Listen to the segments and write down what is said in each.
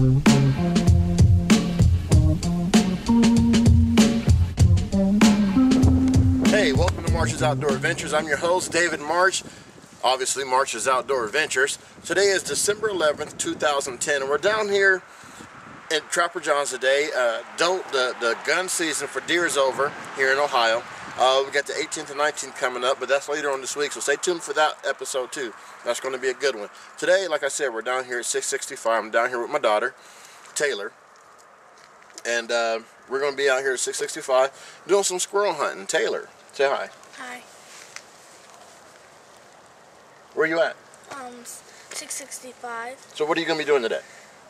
Hey, welcome to March's Outdoor Adventures. I'm your host, David March. Obviously, March's Outdoor Adventures. Today is December 11th, 2010, and we're down here at Trapper John's today. The gun season for deer is over here in Ohio. We got the 18th and 19th coming up, but that's later on this week, so stay tuned for that episode too. That's going to be a good one. Today, like I said, we're down here at 665. I'm down here with my daughter, Taylor, and we're going to be out here at 665 doing some squirrel hunting. Taylor, say hi. Hi. Where are you at? 665. So what are you going to be doing today?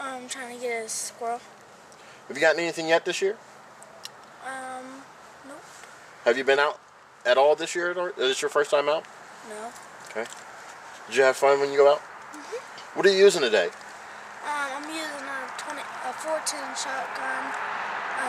I'm trying to get a squirrel. Have you gotten anything yet this year? Nope. Have you been out at all this year? Is this your first time out? No. Okay. Did you have fun when you go out? Mm-hmm. What are you using today? I'm using a 410 shotgun,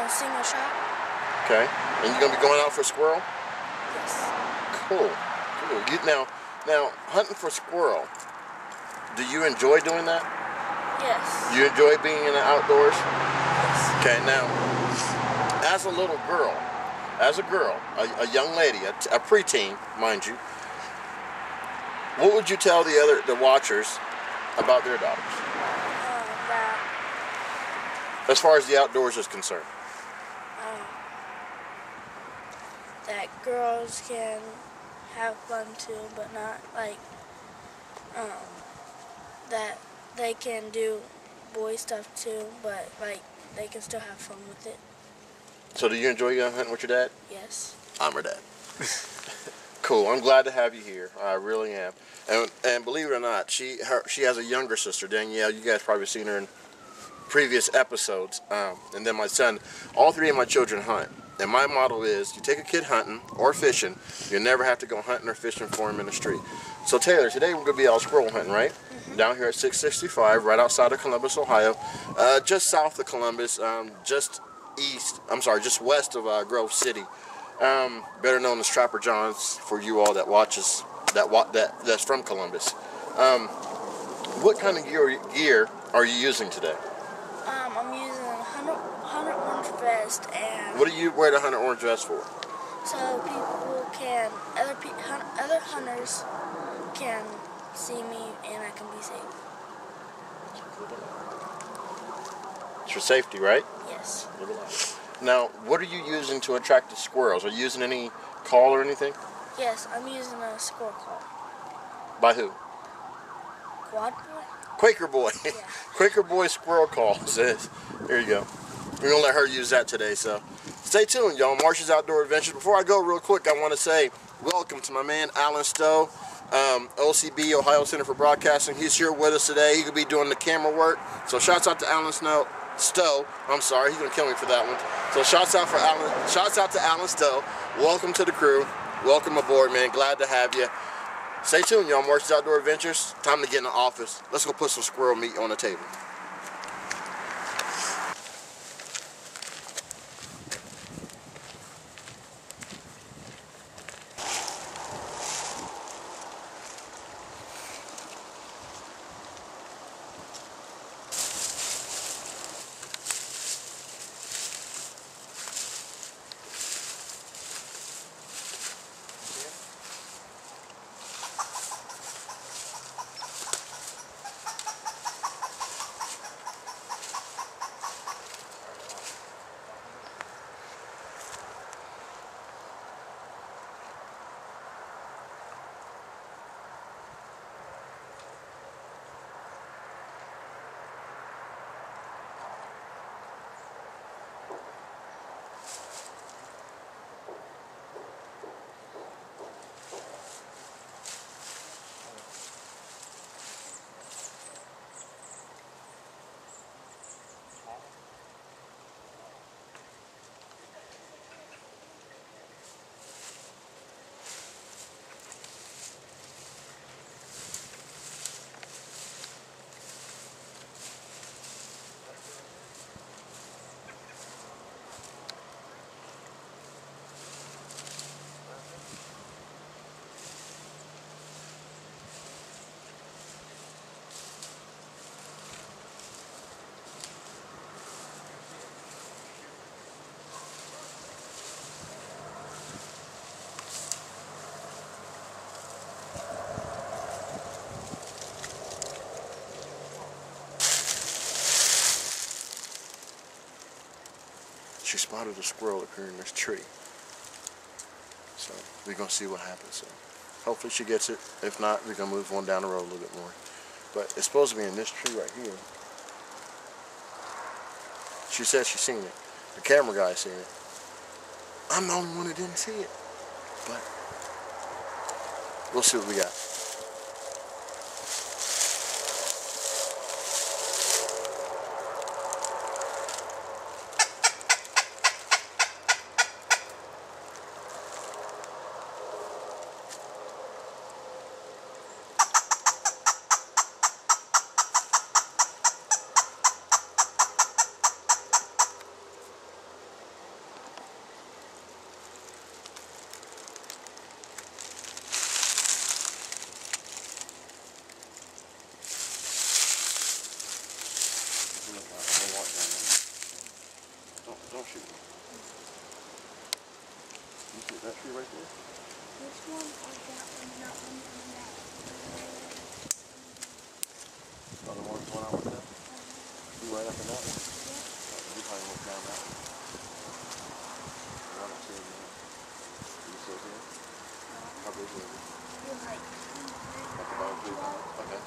single shot. Okay. And you're going to be going out for squirrel? Yes. Cool. Now, hunting for squirrel, do you enjoy doing that? Yes. You enjoy being in the outdoors? Yes. Okay, now, as a little girl, a young lady, a preteen, mind you, what would you tell the watchers about their daughters? As far as the outdoors is concerned. That girls can have fun too, but not like, that they can do boy stuff too, but like they can still have fun with it. So do you enjoy going hunting with your dad? Yes. I'm her dad. Cool. I'm glad to have you here. I really am. And believe it or not, she has a younger sister, Danielle. You guys probably seen her in previous episodes. And then my son. All three of my children hunt. And my motto is, you take a kid hunting or fishing, you never have to go hunting or fishing for him in the street. So Taylor, today we're going to be out squirrel hunting, right? Mm-hmm. Down here at 665, right outside of Columbus, Ohio. Just south of Columbus, just west of Grove City. Better known as Trapper John's for you all that watches, that's from Columbus. What kind of gear are you using today? I'm using a hunter orange vest and... What do you wear the hunter orange vest for? So other hunters can see me and I can be safe. It's for safety, right? Yes. Now, what are you using to attract the squirrels? Are you using any call or anything? Yes, I'm using a squirrel call. By who? Quad Boy? Quaker Boy. Yeah. Quaker Boy squirrel call says. There you go. We're going to let her use that today, so stay tuned, y'all. March's Outdoor Adventures. Before I go real quick, I want to say welcome to my man, Alan Stowe, OCB, Ohio Center for Broadcasting. He's here with us today. He could be doing the camera work. So shouts out to Alan Stowe. I'm sorry, he's going to kill me for that one. So shouts out to Alan Stowe. Welcome to the crew. Welcome aboard, man. Glad to have you. Stay tuned, y'all. March's Outdoor Adventures. Time to get in the office. Let's go put some squirrel meat on the table. she spotted a squirrel up here in this tree. So we're gonna see what happens. So hopefully she gets it. If not, we're gonna move on down the road a little bit more. But it's supposed to be in this tree right here. She said she's seen it. The camera guy seen it. I'm the only one that didn't see it. But we'll see what we got. Don't shoot me. You see that tree right there? Which one? Oh, that one, that one, and that Oh, the one I went down? You right up in that one? Yeah. You probably went down that one. I don't see it now. Do you see it here? How big is it? It's like About 3 pounds? Okay.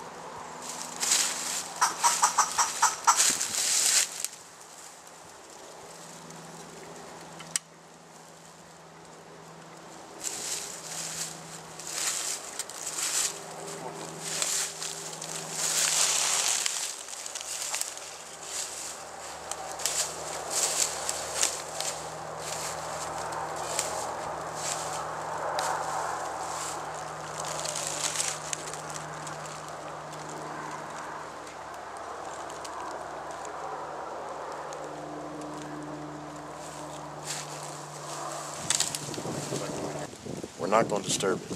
We're not going to disturb it,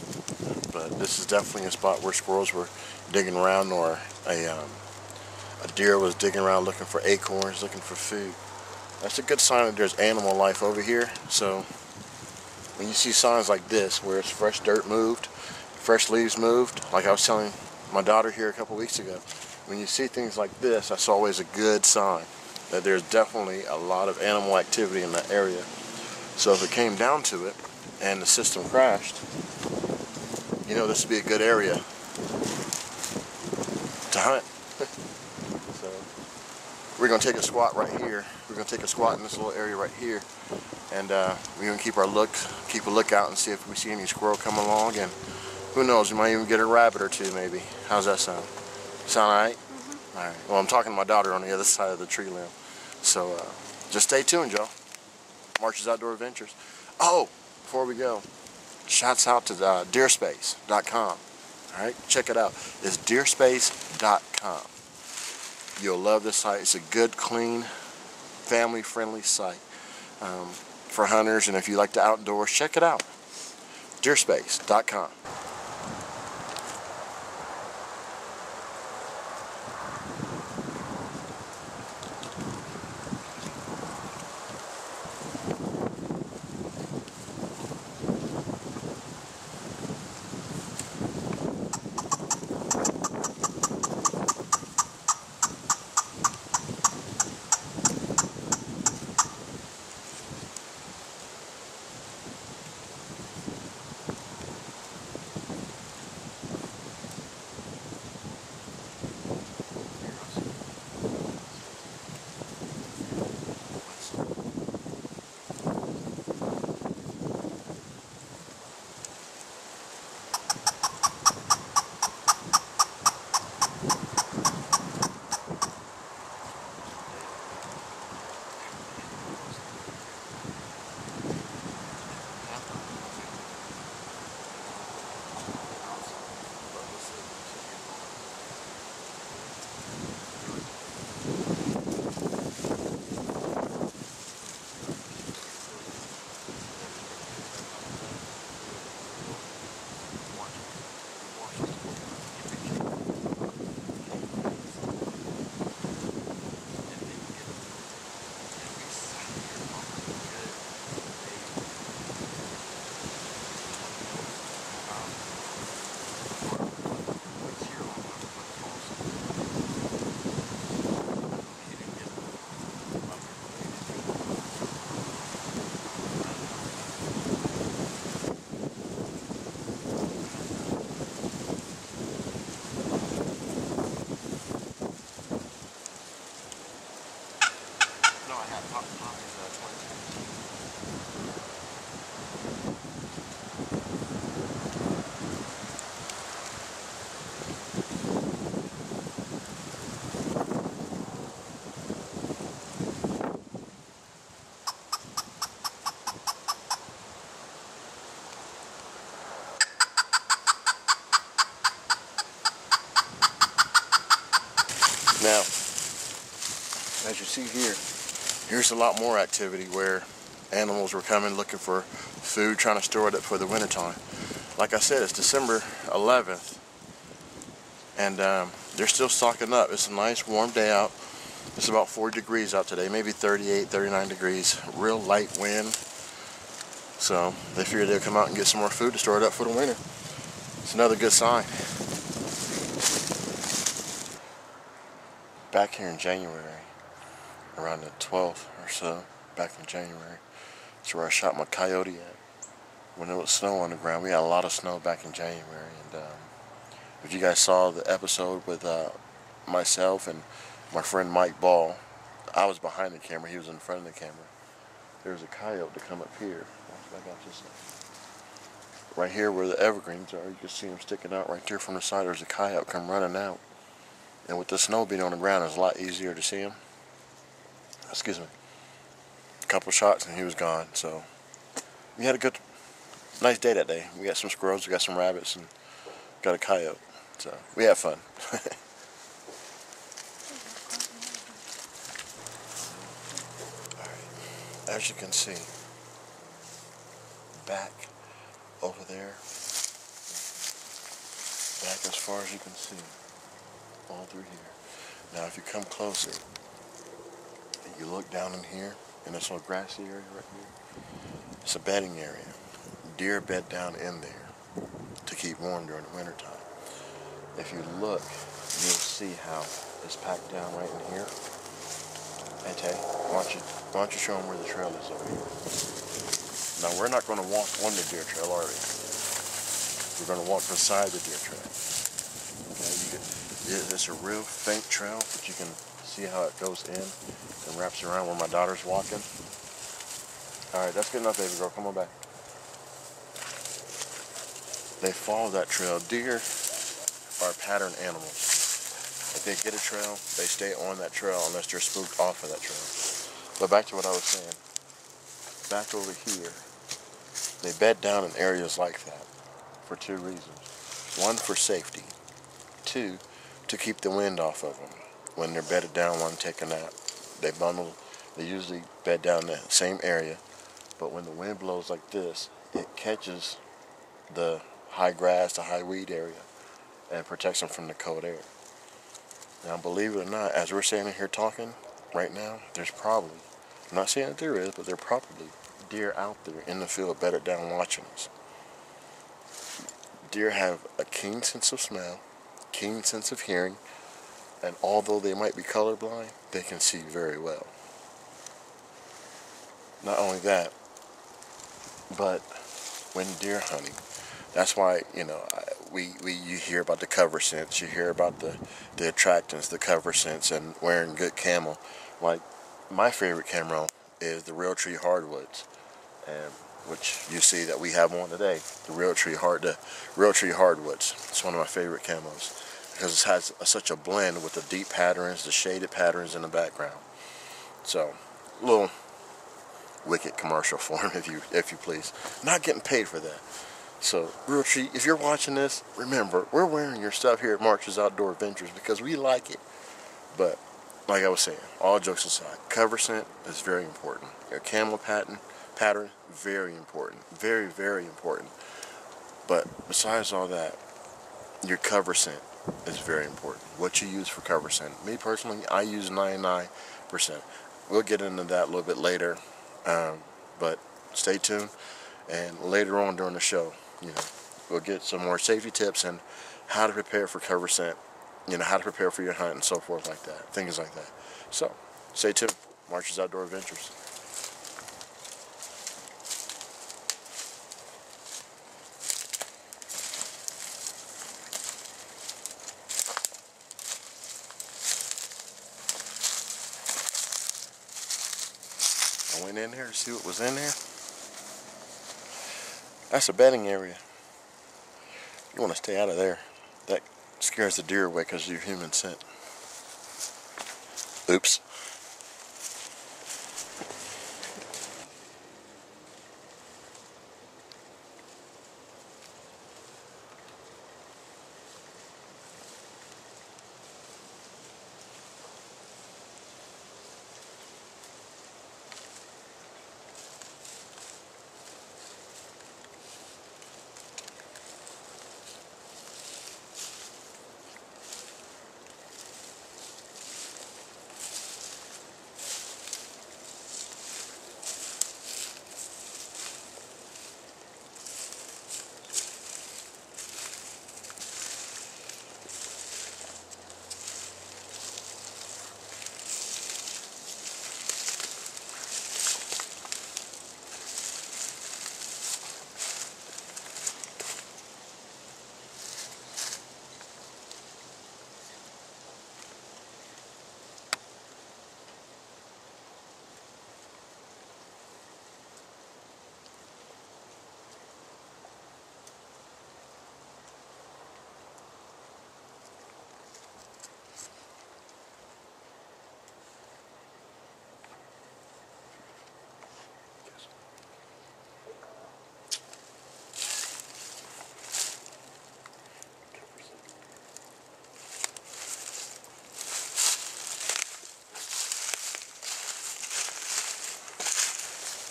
but this is definitely a spot where squirrels were digging around, or a deer was digging around looking for acorns, looking for food. That's a good sign that there's animal life over here. So when you see signs like this, where it's fresh dirt moved, fresh leaves moved, like I was telling my daughter here a couple weeks ago, when you see things like this, that's always a good sign that there's definitely a lot of animal activity in that area. So if it came down to it and the system crashed, you know, this would be a good area to hunt. So we're going to take a squat right here. We're going to take a squat in this little area right here, and we're going to keep a lookout and see if we see any squirrel come along, and who knows, we might even get a rabbit or two maybe. How's that sound? Sound all right? Mm-hmm. All right. Well, I'm talking to my daughter on the other side of the tree limb. So just stay tuned, y'all. March's Outdoor Adventures. Oh, before we go, shouts out to deerspace.com. All right, check it out. It's deerspace.com. You'll love this site. It's a good, clean, family-friendly site for hunters, and if you like the outdoors, check it out. Deerspace.com. Now, as you see here, here's a lot more activity where animals were coming looking for food, trying to store it up for the wintertime. Like I said, it's December 11th, and they're still stocking up. It's a nice warm day out. It's about 40 degrees out today, maybe 38, 39 degrees. Real light wind. So they figured they'd come out and get some more food to store it up for the winter. It's another good sign. Back here in January, around the 12th or so, back in January, that's where I shot my coyote at. When there was snow on the ground, we had a lot of snow back in January. And if you guys saw the episode with myself and my friend Mike Ball, I was behind the camera, he was in front of the camera. There was a coyote to come up here. Watch back out just right here where the evergreens are. You can see him sticking out right there from the side. There's a coyote come running out. And with the snow being on the ground, it's a lot easier to see him. Excuse me. A couple shots and he was gone. So we had a nice day that day. We got some squirrels, we got some rabbits, and got a coyote. So we had fun. Alright. As you can see, back over there, back as far as you can see, all through here. Now if you come closer and you look down in here in this little grassy area right here, it's a bedding area. Deer bed down in there to keep warm during the winter time. If you look, you'll see how it's packed down right in here. Hey Tay, why don't you show them where the trail is over here? Now we're not going to walk on the deer trail, are we? We're going to walk beside the deer trail. Okay, it's a real faint trail, but you can see how it goes in and wraps around where my daughter's walking. Alright, that's good enough, baby girl. Come on back. They follow that trail. Deer are pattern animals. If they get a trail, they stay on that trail unless they're spooked off of that trail. But back to what I was saying. Back over here, they bed down in areas like that for two reasons. One, for safety. Two, to keep the wind off of them. When they're bedded down, one take a nap. They bundle. They usually bed down in the same area. But when the wind blows like this, it catches the high grass, the high weed area, and protects them from the cold air. Now, believe it or not, as we're standing here talking right now, there's probably, I'm not saying that there is, but there are probably deer out there in the field bedded down watching us. Deer have a keen sense of smell, keen sense of hearing, and although they might be colorblind, they can see very well. Not only that, but when deer hunting, that's why, you know, you hear about the cover scents, you hear about the attractants, the cover scents, and wearing good camo. Like, my favorite camo is the Realtree Hardwoods, and which you see that we have on today, the Realtree Hardwoods. It's one of my favorite camos because it has such a blend with the deep patterns, the shaded patterns in the background. So, a little wicked commercial for him, if you please. Not getting paid for that. So, Realtree, if you're watching this, remember, we're wearing your stuff here at March's Outdoor Adventures because we like it. But, like I was saying, all jokes aside, cover scent is very important. Your camo pattern, very important. Very, very important. But, besides all that, your cover scent is very important. What you use for cover scent. Me, personally, I use 99%. We'll get into that a little bit later. But, stay tuned. And later on during the show, you know, we'll get some more safety tips and how to prepare for cover scent, you know, how to prepare for your hunt and so forth like that, things like that. So, stay tuned. March's Outdoor Adventures. I went in there to see what was in there. That's a bedding area. You want to stay out of there. That scares the deer away because of your human scent. Oops.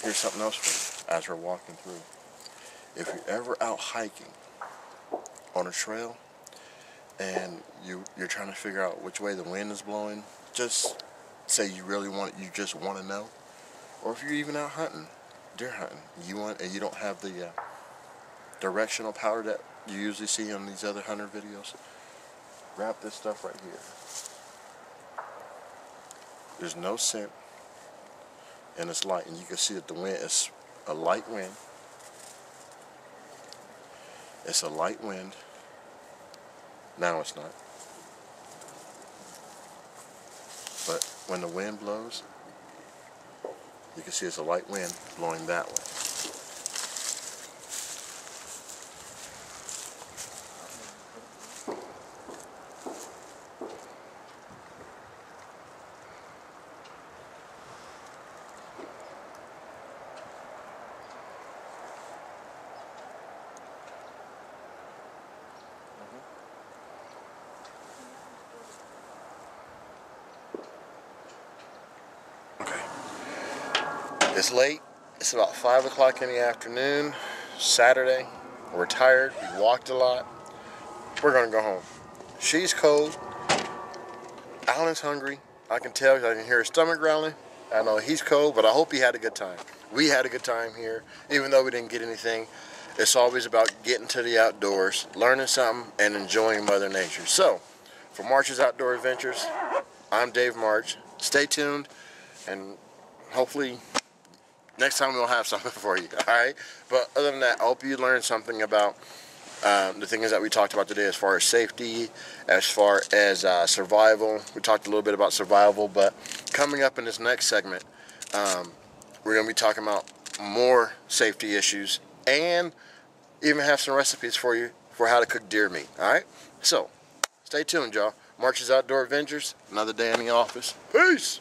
Here's something else for you as we're walking through. If you're ever out hiking on a trail and you're trying to figure out which way the wind is blowing, just say you just want to know. Or if you're even out hunting, deer hunting, and you don't have the directional powder that you usually see on these other hunter videos, grab this stuff right here. There's no scent. And it's light, and you can see that the wind is a light wind. It's a light wind. Now it's not. But when the wind blows, you can see it's a light wind blowing that way. It's late. It's about 5 o'clock in the afternoon, Saturday. We're tired. We walked a lot. We're going to go home. She's cold. Alan's hungry. I can tell. I can hear his stomach growling. I know he's cold, but I hope he had a good time. We had a good time here, even though we didn't get anything. It's always about getting to the outdoors, learning something, and enjoying Mother Nature. So, for March's Outdoor Adventures, I'm Dave March. Stay tuned, and hopefully next time we'll have something for you, all right? But other than that, I hope you learned something about the things that we talked about today as far as safety, as far as survival. We talked a little bit about survival, but coming up in this next segment, we're going to be talking about more safety issues and even have some recipes for you for how to cook deer meat, all right? So, stay tuned, y'all. March's Outdoor Adventures, another day in the office. Peace!